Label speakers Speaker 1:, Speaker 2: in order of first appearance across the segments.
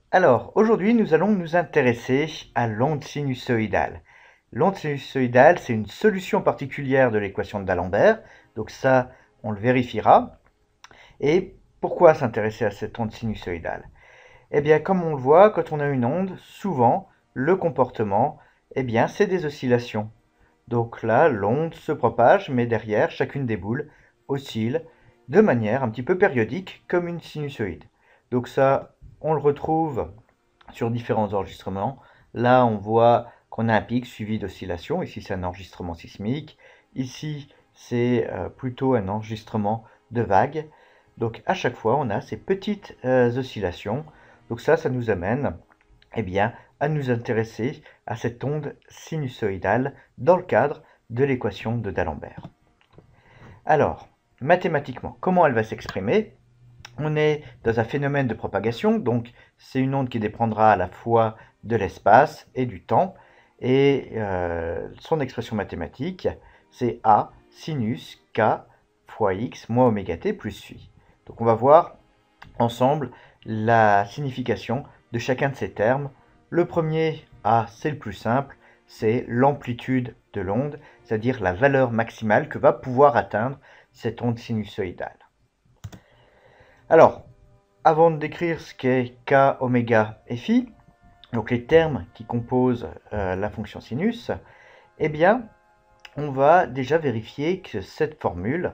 Speaker 1: Alors, aujourd'hui, nous allons nous intéresser à l'onde sinusoïdale. L'onde sinusoïdale, c'est une solution particulière de l'équation de d'Alembert. Donc ça, on le vérifiera. Et pourquoi s'intéresser à cette onde sinusoïdale? Eh bien, comme on le voit, quand on a une onde, souvent, le comportement, eh bien, c'est des oscillations. Donc là, l'onde se propage, mais derrière, chacune des boules oscille de manière un petit peu périodique, comme une sinusoïde. Donc ça, on le retrouve sur différents enregistrements. Là, on voit qu'on a un pic suivi d'oscillations. Ici, c'est un enregistrement sismique. Ici, c'est plutôt un enregistrement de vagues. Donc, à chaque fois, on a ces petites oscillations. Donc ça nous amène eh bien, à nous intéresser à cette onde sinusoïdale dans le cadre de l'équation de d'Alembert. Alors, mathématiquement, comment elle va s'exprimer? On est dans un phénomène de propagation, donc c'est une onde qui dépendra à la fois de l'espace et du temps, et son expression mathématique, c'est A sinus k fois x moins oméga t plus phi. Donc on va voir ensemble la signification de chacun de ces termes. Le premier, A, c'est le plus simple, c'est l'amplitude de l'onde, c'est-à-dire la valeur maximale que va pouvoir atteindre cette onde sinusoïdale. Alors, avant de décrire ce qu'est k, oméga et phi, donc les termes qui composent la fonction sinus, eh bien, on va déjà vérifier que cette formule,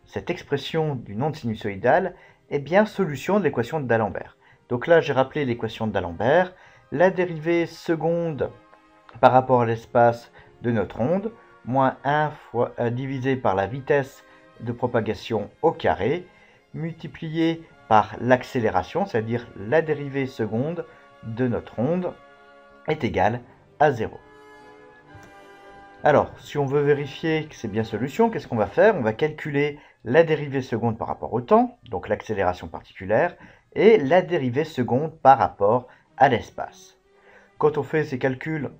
Speaker 1: cette expression d'une onde sinusoïdale, est bien solution de l'équation de d'Alembert. Donc là, j'ai rappelé l'équation de d'Alembert, la dérivée seconde par rapport à l'espace de notre onde, moins 1 fois, divisé par la vitesse de propagation au carré, multiplié par l'accélération, c'est-à-dire la dérivée seconde de notre onde, est égale à 0. Alors, si on veut vérifier que c'est bien solution, qu'est-ce qu'on va faire? On va calculer la dérivée seconde par rapport au temps, donc l'accélération particulière, et la dérivée seconde par rapport à l'espace. Quand on fait ces calculs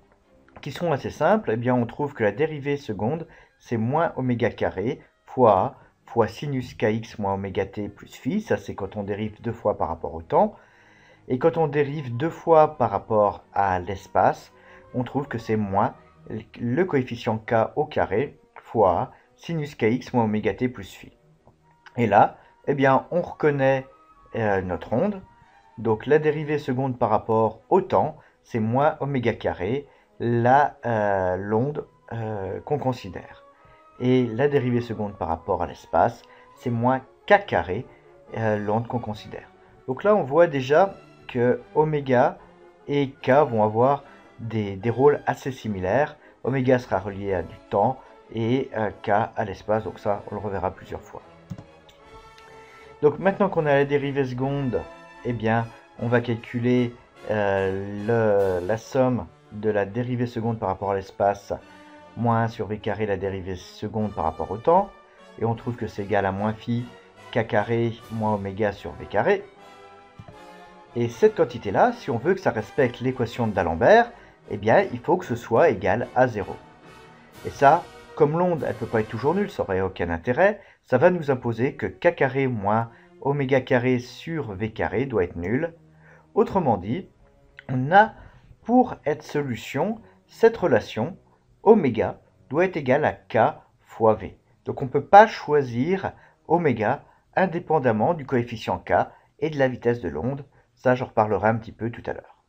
Speaker 1: qui sont assez simples, eh bien on trouve que la dérivée seconde, c'est moins oméga carré fois A fois sinus kx moins oméga t plus phi. Ça, c'est quand on dérive deux fois par rapport au temps. Et quand on dérive deux fois par rapport à l'espace, on trouve que c'est moins le coefficient k au carré fois A sinus kx moins oméga t plus phi. Et là, eh bien, on reconnaît notre onde. Donc la dérivée seconde par rapport au temps, c'est moins oméga carré, l'onde qu'on considère. Et la dérivée seconde par rapport à l'espace, c'est moins k carré, l'onde qu'on considère. Donc là, on voit déjà que oméga et k vont avoir des rôles assez similaires. Oméga sera relié à du temps et k à l'espace, donc ça, on le reverra plusieurs fois. Donc maintenant qu'on a la dérivée seconde, eh bien, on va calculer la somme de la dérivée seconde par rapport à l'espace, moins 1 sur v carré la dérivée seconde par rapport au temps, et on trouve que c'est égal à moins phi k carré moins oméga sur v carré. Et cette quantité-là, si on veut que ça respecte l'équation de d'Alembert, eh bien, il faut que ce soit égal à 0. Et ça, comme l'onde, elle ne peut pas être toujours nulle, ça n'aurait aucun intérêt, ça va nous imposer que k carré moins oméga carré sur v carré doit être nul. Autrement dit, on a pour être solution cette relation oméga doit être égal à k fois v. Donc on ne peut pas choisir oméga indépendamment du coefficient k et de la vitesse de l'onde. Ça, j'en reparlerai un petit peu tout à l'heure.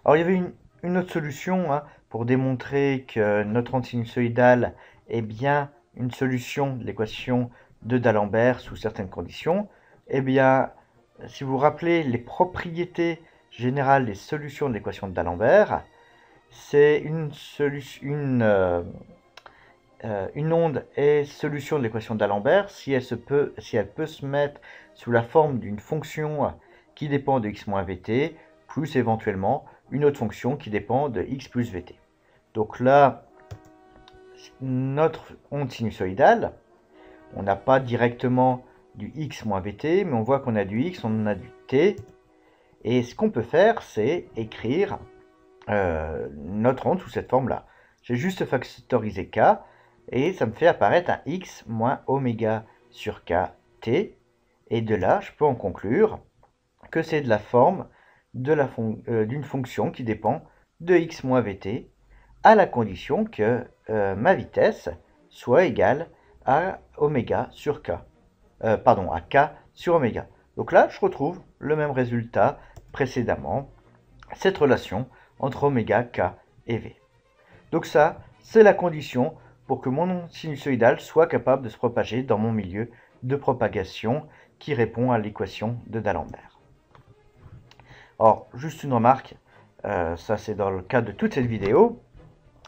Speaker 1: Alors il y avait une autre solution pour démontrer que notre onde sinusoïdale est bien une solution de l'équation de d'Alembert sous certaines conditions. Eh bien, si vous vous rappelez les propriétés générales des solutions de l'équation de d'Alembert, c'est une onde est solution de l'équation d'Alembert si elle peut se mettre sous la forme d'une fonction qui dépend de x moins vt, plus éventuellement une autre fonction qui dépend de x plus vt. Donc là, notre onde sinusoïdale, on n'a pas directement du x moins vt, mais on voit qu'on a du x, on a du t. Et ce qu'on peut faire, c'est écrire notre onde sous cette forme-là. J'ai juste factorisé k, et ça me fait apparaître un x moins oméga sur k t. Et de là, je peux en conclure que c'est de la forme d'une fonction qui dépend de x moins vt, à la condition que ma vitesse soit égale à oméga sur k. À k sur oméga. Donc là, je retrouve le même résultat précédemment, cette relation entre oméga, k et v. Donc ça, c'est la condition pour que mon onde sinusoïdale soit capable de se propager dans mon milieu de propagation qui répond à l'équation de D'Alembert. Or, juste une remarque, ça c'est dans le cadre de toute cette vidéo.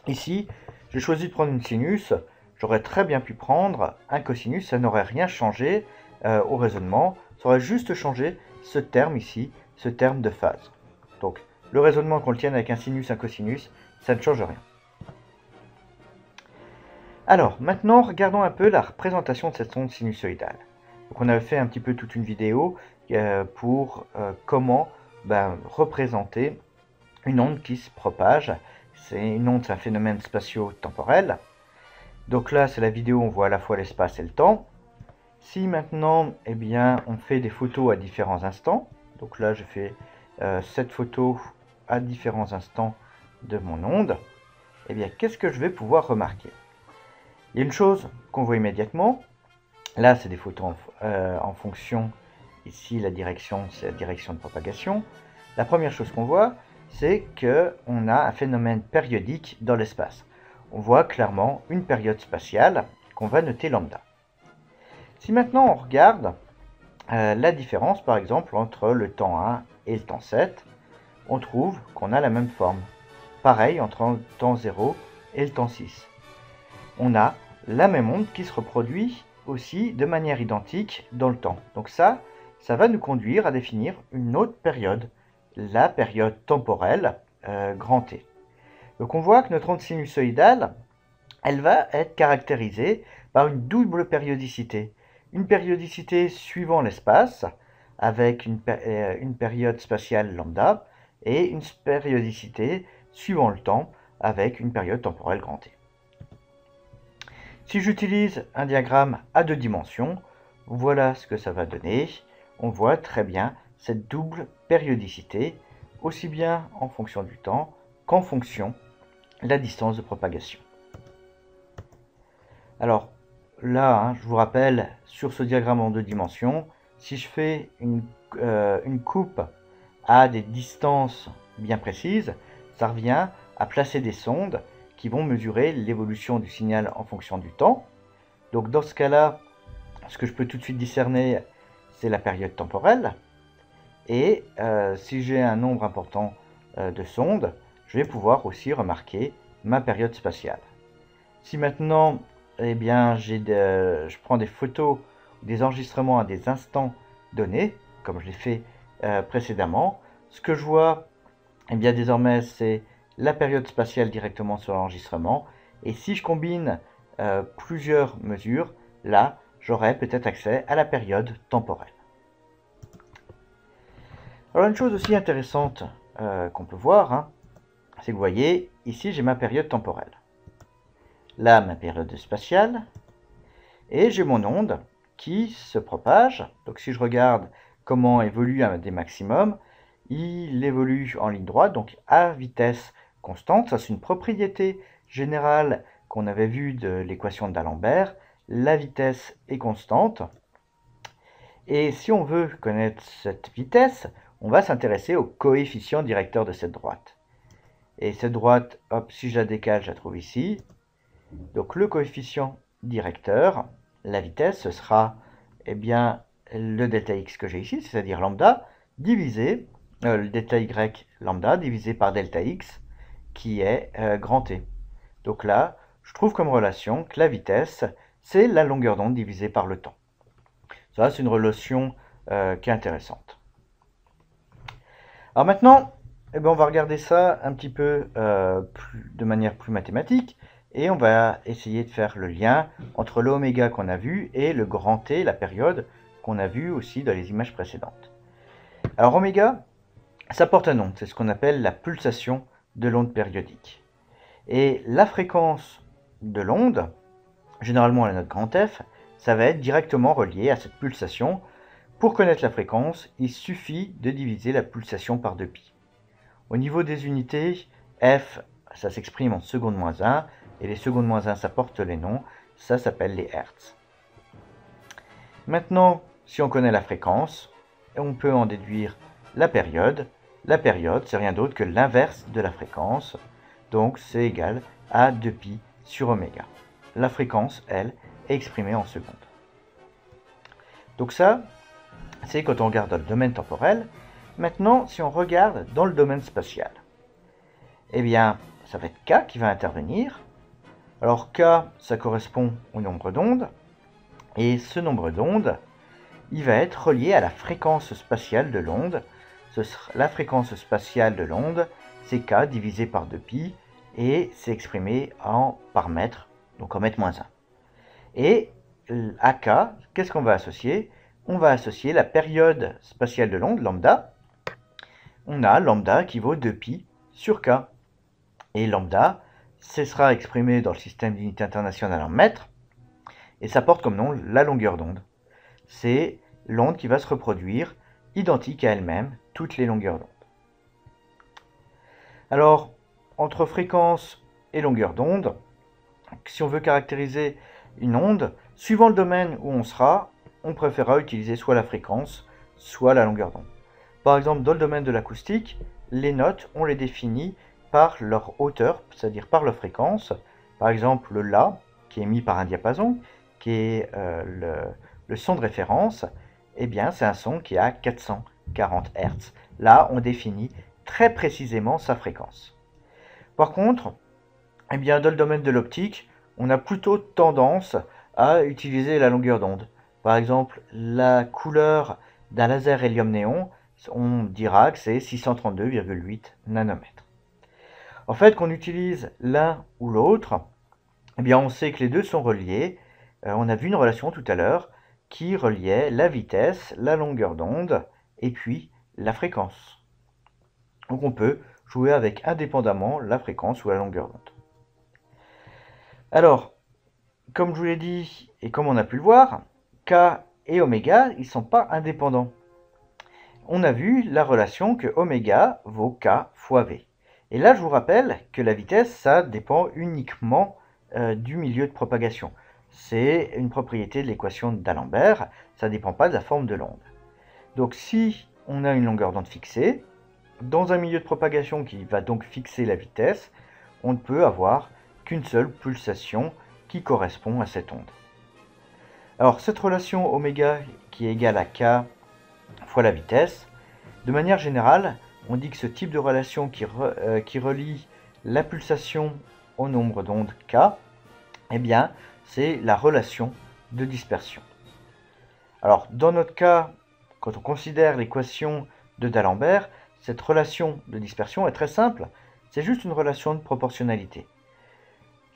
Speaker 1: Ici, j'ai choisi de prendre une sinus. J'aurais très bien pu prendre un cosinus, ça n'aurait rien changé au raisonnement. Ça aurait juste changé ce terme ici, ce terme de phase. Donc, le raisonnement qu'on le tienne avec un sinus, un cosinus, ça ne change rien. Alors, maintenant, regardons un peu la représentation de cette onde sinusoïdale. Donc, on avait fait un petit peu toute une vidéo pour comment représenter une onde qui se propage. Une onde, c'est un phénomène spatio-temporel. Donc là, c'est la vidéo où on voit à la fois l'espace et le temps. Si maintenant, eh bien, on fait des photos à différents instants, donc là, je fais cette photo à différents instants de mon onde, eh bien, qu'est-ce que je vais pouvoir remarquer? Il y a une chose qu'on voit immédiatement. Là, c'est des photos en fonction. Ici, la direction, c'est la direction de propagation. La première chose qu'on voit, c'est qu'on a un phénomène périodique dans l'espace. On voit clairement une période spatiale qu'on va noter lambda. Si maintenant on regarde la différence, par exemple, entre le temps 1 et le temps 7, on trouve qu'on a la même forme. Pareil entre le temps 0 et le temps 6. On a la même onde qui se reproduit aussi de manière identique dans le temps. Donc ça va nous conduire à définir une autre période, la période temporelle grand T. Donc on voit que notre onde sinusoïdale, elle va être caractérisée par une double périodicité. Une périodicité suivant l'espace, avec une période spatiale lambda, et une périodicité suivant le temps, avec une période temporelle grand T. Si j'utilise un diagramme à 2 dimensions, voilà ce que ça va donner. On voit très bien cette double périodicité, aussi bien en fonction du temps qu'en fonction de la distance de propagation. Alors là, je vous rappelle, sur ce diagramme en 2 dimensions, si je fais une coupe à des distances bien précises, ça revient à placer des sondes qui vont mesurer l'évolution du signal en fonction du temps. Donc dans ce cas-là, ce que je peux tout de suite discerner, c'est la période temporelle. Et si j'ai un nombre important de sondes, je vais pouvoir aussi remarquer ma période spatiale. Si maintenant, eh bien, je prends des photos, des enregistrements à des instants donnés, comme je l'ai fait précédemment, ce que je vois, eh bien, désormais, c'est la période spatiale directement sur l'enregistrement. Et si je combine plusieurs mesures, là, j'aurai peut-être accès à la période temporelle. Alors, une chose aussi intéressante qu'on peut voir, c'est que vous voyez, ici, j'ai ma période temporelle. Là, ma période spatiale. Et j'ai mon onde qui se propage. Donc, si je regarde comment évolue un des maximums, il évolue en ligne droite, donc à vitesse constante. Ça, c'est une propriété générale qu'on avait vue de l'équation de D'Alembert. La vitesse est constante. Et si on veut connaître cette vitesse, on va s'intéresser au coefficient directeur de cette droite. Et cette droite, hop, si je la décale, je la trouve ici. Donc le coefficient directeur, la vitesse, ce sera eh bien, le delta x que j'ai ici, c'est-à-dire lambda, divisé, le delta y lambda, divisé par delta x, qui est grand T. Donc là, je trouve comme relation que la vitesse, c'est la longueur d'onde divisée par le temps. Ça, c'est une relation qui est intéressante. Alors maintenant, eh bien, on va regarder ça un petit peu de manière plus mathématique. Et on va essayer de faire le lien entre l'oméga qu'on a vu et le grand T, la période qu'on a vue aussi dans les images précédentes. Alors oméga, ça porte un nom, c'est ce qu'on appelle la pulsation de l'onde périodique. Et la fréquence de l'onde, généralement à la note grand F, ça va être directement relié à cette pulsation Pour connaître la fréquence, il suffit de diviser la pulsation par 2π. Au niveau des unités, F, ça s'exprime en secondes moins 1, et les secondes moins 1, ça porte les noms, ça s'appelle les hertz. Maintenant, si on connaît la fréquence, on peut en déduire la période. La période, c'est rien d'autre que l'inverse de la fréquence, donc c'est égal à 2π sur oméga. La fréquence, elle, est exprimée en secondes. Donc ça, c'est quand on regarde dans le domaine temporel. Maintenant, si on regarde dans le domaine spatial, eh bien, ça va être K qui va intervenir. Alors K, ça correspond au nombre d'ondes, et ce nombre d'ondes, il va être relié à la fréquence spatiale de l'onde. La fréquence spatiale de l'onde, c'est K divisé par 2π, et c'est exprimé par mètre, donc en mètre moins 1. Et à K, qu'est-ce qu'on va associer? On va associer la période spatiale de l'onde, lambda. On a lambda qui vaut 2π sur K. Et lambda, ce sera exprimé dans le système d'unité internationale en mètres, et ça porte comme nom la longueur d'onde. C'est l'onde qui va se reproduire identique à elle-même, toutes les longueurs d'onde. Alors, entre fréquence et longueur d'onde, si on veut caractériser une onde, suivant le domaine où on sera, on préférera utiliser soit la fréquence, soit la longueur d'onde. Par exemple, dans le domaine de l'acoustique, les notes, on les définit par leur hauteur, c'est-à-dire par leur fréquence. Par exemple, le La, qui est émis par un diapason, qui est le son de référence, eh bien, c'est un son qui a 440 Hz. Là, on définit très précisément sa fréquence. Par contre, eh bien, dans le domaine de l'optique, on a plutôt tendance à utiliser la longueur d'onde. Par exemple, la couleur d'un laser hélium-néon, on dira que c'est 632,8 nanomètres. En fait, qu'on utilise l'un ou l'autre, eh bien, on sait que les deux sont reliés. On a vu une relation tout à l'heure qui reliait la vitesse, la longueur d'onde et puis la fréquence. Donc on peut jouer avec indépendamment la fréquence ou la longueur d'onde. Alors, comme je vous l'ai dit et comme on a pu le voir, K et oméga, ils ne sont pas indépendants. On a vu la relation que oméga vaut K fois V. Et là, je vous rappelle que la vitesse, ça dépend uniquement du milieu de propagation. C'est une propriété de l'équation d'Alembert, ça ne dépend pas de la forme de l'onde. Donc si on a une longueur d'onde fixée, dans un milieu de propagation qui va donc fixer la vitesse, on ne peut avoir qu'une seule pulsation qui correspond à cette onde. Alors cette relation oméga qui est égale à K fois la vitesse, de manière générale, on dit que ce type de relation qui relie la pulsation au nombre d'ondes K, eh bien, c'est la relation de dispersion. Alors, dans notre cas, quand on considère l'équation de d'Alembert, cette relation de dispersion est très simple. C'est juste une relation de proportionnalité.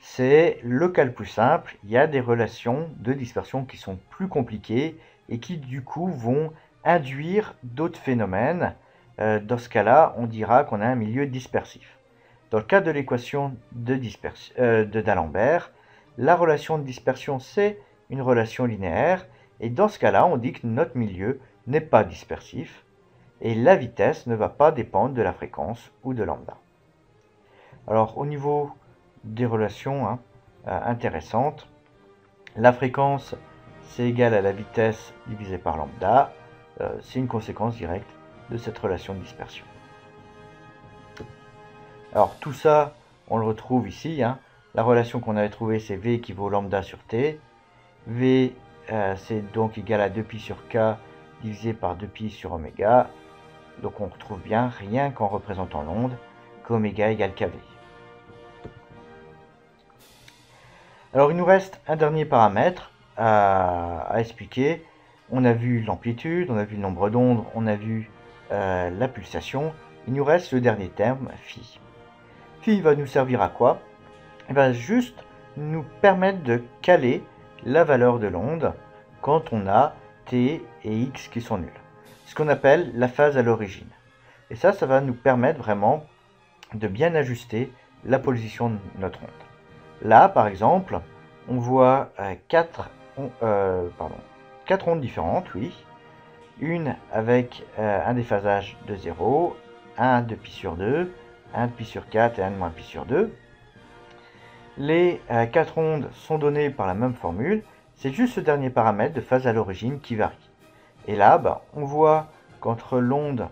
Speaker 1: C'est le cas le plus simple. Il y a des relations de dispersion qui sont plus compliquées et qui, du coup, vont induire d'autres phénomènes. Dans ce cas-là, on dira qu'on a un milieu dispersif. Dans le cas de l'équation de d'Alembert, la relation de dispersion, c'est une relation linéaire, et dans ce cas-là, on dit que notre milieu n'est pas dispersif, et la vitesse ne va pas dépendre de la fréquence ou de lambda. Alors, au niveau des relations intéressantes, la fréquence, c'est égal à la vitesse divisée par lambda, c'est une conséquence directe de cette relation de dispersion. Alors, tout ça, on le retrouve ici, La relation qu'on avait trouvée, c'est V équivaut lambda sur T. V, c'est donc égal à 2π sur K divisé par 2π sur oméga. Donc on retrouve bien, rien qu'en représentant l'onde, qu'oméga égale kV. Alors il nous reste un dernier paramètre à expliquer. On a vu l'amplitude, on a vu le nombre d'ondes, on a vu la pulsation. Il nous reste le dernier terme, phi. Phi va nous servir à quoi? Il va juste nous permettre de caler la valeur de l'onde quand on a t et x qui sont nuls. Ce qu'on appelle la phase à l'origine. Et ça va nous permettre vraiment de bien ajuster la position de notre onde. Là, par exemple, on voit quatre ondes différentes, oui. Une avec un déphasage de 0, 1 de pi sur 2, 1 de pi sur 4 et 1 de moins pi sur 2. Les 4 ondes sont données par la même formule, c'est juste ce dernier paramètre de phase à l'origine qui varie. Et là, on voit qu'entre l'onde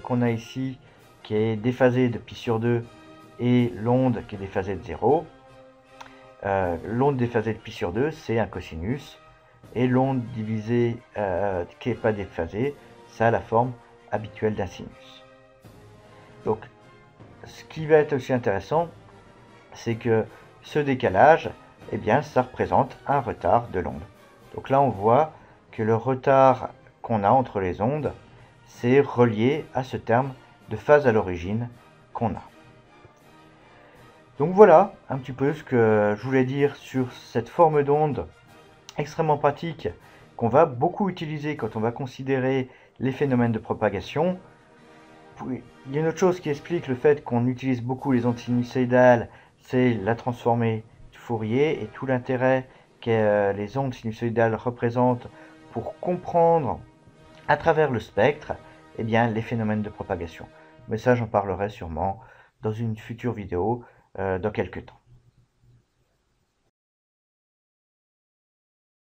Speaker 1: qu'on a ici, qui est déphasée de pi sur 2, et l'onde qui est déphasée de 0, l'onde déphasée de pi sur 2, c'est un cosinus, et l'onde divisée qui n'est pas déphasée, ça a la forme habituelle d'un sinus. Donc, ce qui va être aussi intéressant, c'est que ce décalage, eh bien, ça représente un retard de l'onde. Donc là, on voit que le retard qu'on a entre les ondes, c'est relié à ce terme de phase à l'origine qu'on a. Donc voilà un petit peu ce que je voulais dire sur cette forme d'onde extrêmement pratique qu'on va beaucoup utiliser quand on va considérer les phénomènes de propagation. Il y a une autre chose qui explique le fait qu'on utilise beaucoup les ondes sinusoïdales, c'est la transformée de Fourier et tout l'intérêt que les ondes sinusoïdales représentent pour comprendre à travers le spectre les phénomènes de propagation. Mais ça, j'en parlerai sûrement dans une future vidéo dans quelques temps.